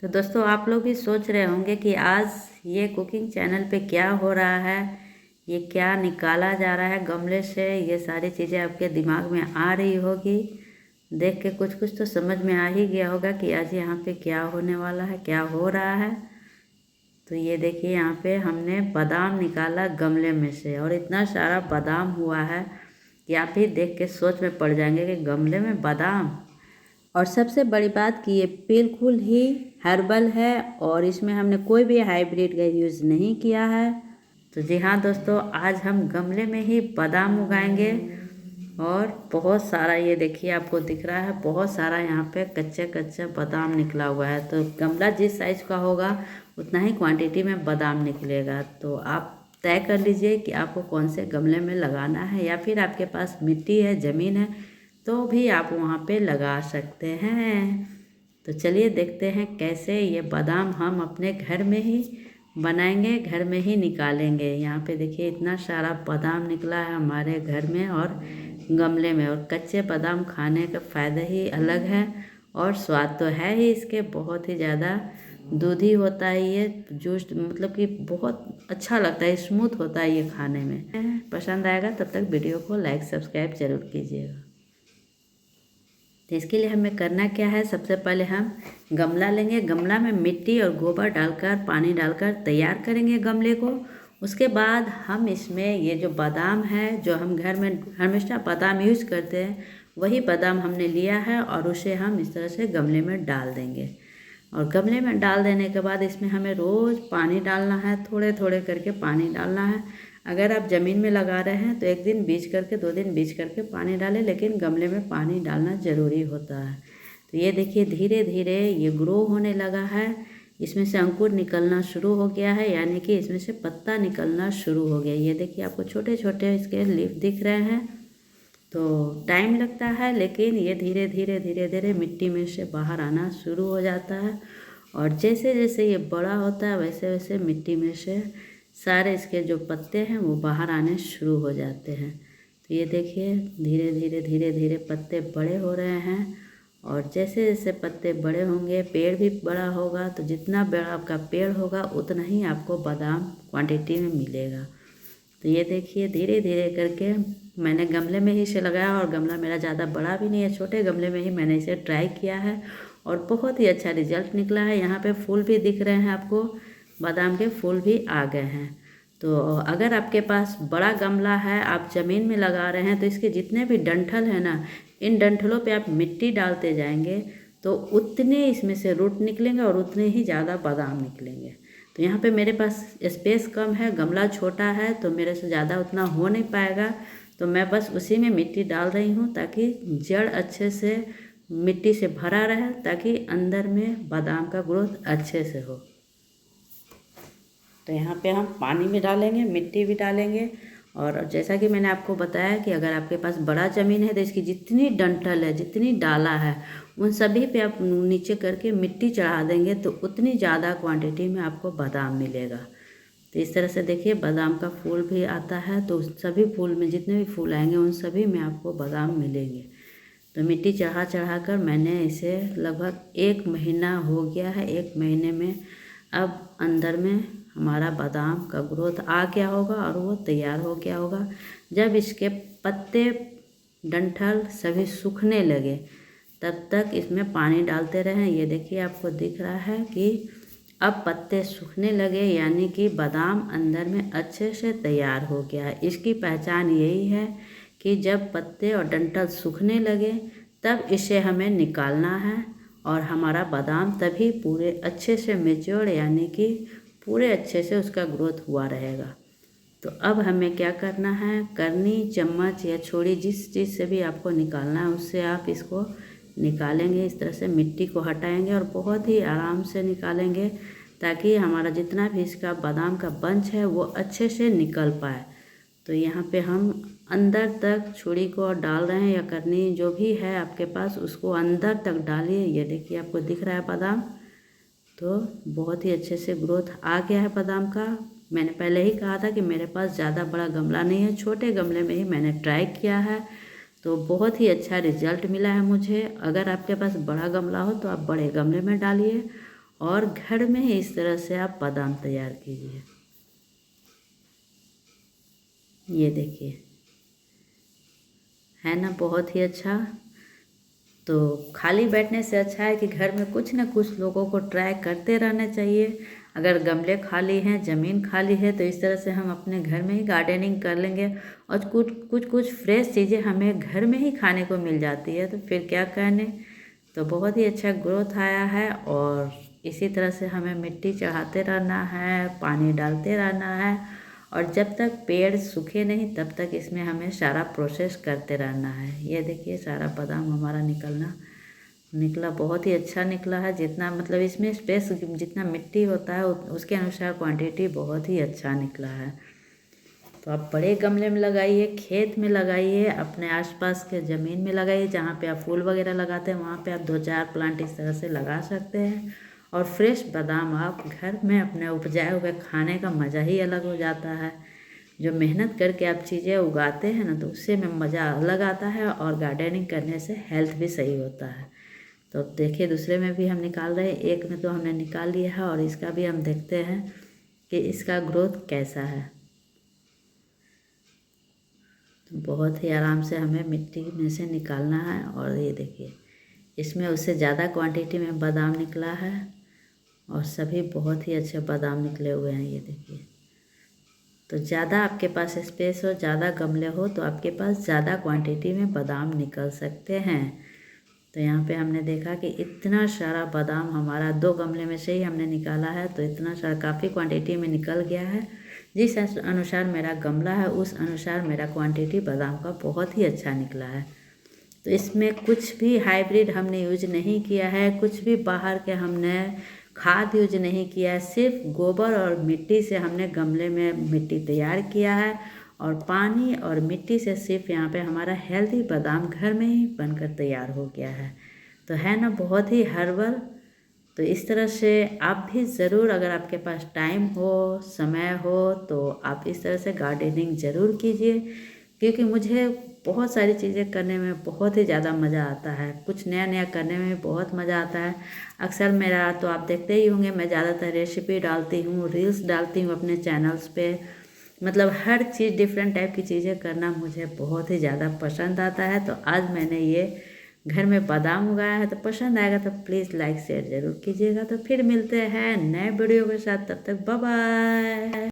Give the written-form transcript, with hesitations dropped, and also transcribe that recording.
तो दोस्तों आप लोग भी सोच रहे होंगे कि आज ये कुकिंग चैनल पे क्या हो रहा है, ये क्या निकाला जा रहा है गमले से। ये सारी चीज़ें आपके दिमाग में आ रही होगी। देख के कुछ कुछ तो समझ में आ ही गया होगा कि आज यहाँ पे क्या होने वाला है, क्या हो रहा है। तो ये देखिए यहाँ पे हमने बादाम निकाला गमले में से और इतना सारा बादाम हुआ है कि आप ही देख के सोच में पड़ जाएंगे कि गमले में बादाम। और सबसे बड़ी बात कि ये बिल्कुल ही हर्बल है और इसमें हमने कोई भी हाइब्रिड का यूज़ नहीं किया है। तो जी हाँ दोस्तों, आज हम गमले में ही बादाम उगाएंगे और बहुत सारा, ये देखिए आपको दिख रहा है बहुत सारा यहाँ पे कच्चे कच्चे बादाम निकला हुआ है। तो गमला जिस साइज़ का होगा उतना ही क्वांटिटी में बादाम निकलेगा। तो आप तय कर लीजिए कि आपको कौन से गमले में लगाना है, या फिर आपके पास मिट्टी है, ज़मीन है तो भी आप वहाँ पे लगा सकते हैं। तो चलिए देखते हैं कैसे ये बादाम हम अपने घर में ही बनाएंगे, घर में ही निकालेंगे। यहाँ पे देखिए इतना सारा बादाम निकला है हमारे घर में और गमले में। और कच्चे बादाम खाने का फ़ायदा ही अलग है और स्वाद तो है ही इसके बहुत ही ज़्यादा। दूधी होता है ये जूस, मतलब कि बहुत अच्छा लगता है, स्मूथ होता है ये खाने में। पसंद आएगा तब तक वीडियो को लाइक सब्सक्राइब जरूर कीजिएगा। तो इसके लिए हमें करना क्या है, सबसे पहले हम गमला लेंगे, गमला में मिट्टी और गोबर डालकर पानी डालकर तैयार करेंगे गमले को। उसके बाद हम इसमें ये जो बादाम है, जो हम घर में हमेशा बादाम यूज़ करते हैं, वही बादाम हमने लिया है और उसे हम इस तरह से गमले में डाल देंगे। और गमले में डाल देने के बाद इसमें हमें रोज़ पानी डालना है, थोड़े थोड़े करके पानी डालना है। अगर आप ज़मीन में लगा रहे हैं तो एक दिन बीज करके, 2 दिन बीज करके पानी डालें, लेकिन गमले में पानी डालना ज़रूरी होता है। तो ये देखिए धीरे धीरे ये ग्रो होने लगा है, इसमें से अंकुर निकलना शुरू हो गया है, यानी कि इसमें से पत्ता निकलना शुरू हो गया। ये देखिए आपको छोटे छोटे इसके लीफ दिख रहे हैं। तो टाइम लगता है, लेकिन ये धीरे धीरे धीरे धीरे मिट्टी में से बाहर आना शुरू हो जाता है। और जैसे जैसे ये बड़ा होता है वैसे वैसे मिट्टी में से सारे इसके जो पत्ते हैं वो बाहर आने शुरू हो जाते हैं। तो ये देखिए धीरे धीरे धीरे धीरे पत्ते बड़े हो रहे हैं। और जैसे जैसे पत्ते बड़े होंगे पेड़ भी बड़ा होगा, तो जितना बड़ा आपका पेड़ होगा उतना ही आपको बादाम क्वांटिटी में मिलेगा। तो ये देखिए धीरे धीरे करके मैंने गमले में ही इसे लगाया और गमला मेरा ज़्यादा बड़ा भी नहीं है, छोटे गमले में ही मैंने इसे ट्राई किया है और बहुत ही अच्छा रिजल्ट निकला है। यहाँ पे फूल भी दिख रहे हैं आपको, बादाम के फूल भी आ गए हैं। तो अगर आपके पास बड़ा गमला है, आप ज़मीन में लगा रहे हैं, तो इसके जितने भी डंठल हैं ना, इन डंठलों पे आप मिट्टी डालते जाएंगे तो उतने इसमें से रूट निकलेंगे और उतने ही ज़्यादा बादाम निकलेंगे। तो यहाँ पे मेरे पास स्पेस कम है, गमला छोटा है, तो मेरे से ज़्यादा उतना हो नहीं पाएगा। तो मैं बस उसी में मिट्टी डाल रही हूँ ताकि जड़ अच्छे से मिट्टी से भरा रहे, ताकि अंदर में बादाम का ग्रोथ अच्छे से हो। तो यहाँ पे हम पानी भी डालेंगे, मिट्टी भी डालेंगे। और जैसा कि मैंने आपको बताया कि अगर आपके पास बड़ा ज़मीन है तो इसकी जितनी डंठल है, जितनी डाला है, उन सभी पे आप नीचे करके मिट्टी चढ़ा देंगे तो उतनी ज़्यादा क्वांटिटी में आपको बादाम मिलेगा। तो इस तरह से देखिए बादाम का फूल भी आता है, तो सभी फूल में जितने भी फूल आएंगे उन सभी में आपको बादाम मिलेंगे। तो मिट्टी चढ़ा चढ़ा कर मैंने इसे लगभग 1 महीना हो गया है। 1 महीने में अब अंदर में हमारा बादाम का ग्रोथ आ गया होगा और वो तैयार हो गया होगा। जब इसके पत्ते डंठल सभी सूखने लगे तब तक इसमें पानी डालते रहें। ये देखिए आपको दिख रहा है कि अब पत्ते सूखने लगे, यानी कि बादाम अंदर में अच्छे से तैयार हो गया है। इसकी पहचान यही है कि जब पत्ते और डंठल सूखने लगे तब इसे हमें निकालना है और हमारा बादाम तभी पूरे अच्छे से मेच्योर, यानी कि पूरे अच्छे से उसका ग्रोथ हुआ रहेगा। तो अब हमें क्या करना है, करनी चम्मच या छोड़ी जिस चीज़ से भी आपको निकालना है उससे आप इसको निकालेंगे। इस तरह से मिट्टी को हटाएंगे और बहुत ही आराम से निकालेंगे ताकि हमारा जितना भी इसका बादाम का बंच है वो अच्छे से निकल पाए। तो यहाँ पे हम अंदर तक छुरी को डाल रहे हैं, या करनी जो भी है आपके पास उसको अंदर तक डालिए। ये देखिए आपको दिख रहा है बादाम, तो बहुत ही अच्छे से ग्रोथ आ गया है बादाम का। मैंने पहले ही कहा था कि मेरे पास ज़्यादा बड़ा गमला नहीं है, छोटे गमले में ही मैंने ट्राई किया है, तो बहुत ही अच्छा रिजल्ट मिला है मुझे। अगर आपके पास बड़ा गमला हो तो आप बड़े गमले में डालिए और घर में ही इस तरह से आप बादाम तैयार कीजिए। ये देखिए, है ना बहुत ही अच्छा। तो खाली बैठने से अच्छा है कि घर में कुछ ना कुछ लोगों को ट्राई करते रहना चाहिए। अगर गमले खाली हैं, ज़मीन खाली है, तो इस तरह से हम अपने घर में ही गार्डनिंग कर लेंगे और कुछ फ्रेश चीज़ें हमें घर में ही खाने को मिल जाती है, तो फिर क्या कहने। तो बहुत ही अच्छा ग्रोथ आया है और इसी तरह से हमें मिट्टी चढ़ाते रहना है, पानी डालते रहना है और जब तक पेड़ सूखे नहीं तब तक इसमें हमें सारा प्रोसेस करते रहना है। ये देखिए सारा बादाम हमारा निकला बहुत ही अच्छा निकला है। जितना मतलब इसमें स्पेस जितना मिट्टी होता है उसके अनुसार क्वांटिटी बहुत ही अच्छा निकला है। तो आप बड़े गमले में लगाइए, खेत में लगाइए, अपने आसपास के ज़मीन में लगाइए, जहाँ पे आप फूल वगैरह लगाते हैं वहाँ पे आप 2-4 प्लांट इस तरह से लगा सकते हैं। और फ्रेश बादाम आप घर में अपने उपजाए हुए खाने का मज़ा ही अलग हो जाता है। जो मेहनत करके आप चीज़ें उगाते हैं ना, तो उससे में मज़ा अलग आता है और गार्डनिंग करने से हेल्थ भी सही होता है। तो देखिए दूसरे में भी हम निकाल रहे हैं, एक में तो हमने निकाल लिया है और इसका भी हम देखते हैं कि इसका ग्रोथ कैसा है। तो बहुत ही आराम से हमें मिट्टी में से निकालना है और ये देखिए इसमें उससे ज़्यादा क्वांटिटी में बादाम निकला है और सभी बहुत ही अच्छे बादाम निकले हुए हैं। ये देखिए, तो ज़्यादा आपके पास स्पेस हो, ज़्यादा गमले हो, तो आपके पास ज़्यादा क्वांटिटी में बादाम निकल सकते हैं। तो यहाँ पे हमने देखा कि इतना सारा बादाम हमारा 2 गमले में से ही हमने निकाला है, तो इतना सारा काफ़ी क्वांटिटी में निकल गया है। जिस अनुसार मेरा गमला है उस अनुसार मेरा क्वांटिटी बादाम का बहुत ही अच्छा निकला है। तो इसमें कुछ भी हाइब्रिड हमने यूज नहीं किया है, कुछ भी बाहर के हमने खाद यूज नहीं किया है। सिर्फ गोबर और मिट्टी से हमने गमले में मिट्टी तैयार किया है और पानी और मिट्टी से सिर्फ यहाँ पे हमारा हेल्दी बादाम घर में ही बनकर तैयार हो गया है। तो है ना बहुत ही हर्बल। तो इस तरह से आप भी ज़रूर, अगर आपके पास टाइम हो, समय हो, तो आप इस तरह से गार्डनिंग ज़रूर कीजिए, क्योंकि मुझे बहुत सारी चीज़ें करने में बहुत ही ज़्यादा मज़ा आता है। कुछ नया नया करने में बहुत मज़ा आता है। अक्सर मेरा तो आप देखते ही होंगे, मैं ज़्यादातर रेसिपी डालती हूँ, रील्स डालती हूँ अपने चैनल्स पे। मतलब हर चीज़ डिफरेंट टाइप की चीज़ें करना मुझे बहुत ही ज़्यादा पसंद आता है। तो आज मैंने ये घर में बादाम उगाया है, तो पसंद आएगा तो प्लीज़ लाइक शेयर ज़रूर कीजिएगा। तो फिर मिलते हैं नए वीडियो के साथ, तब तक बाय बाय।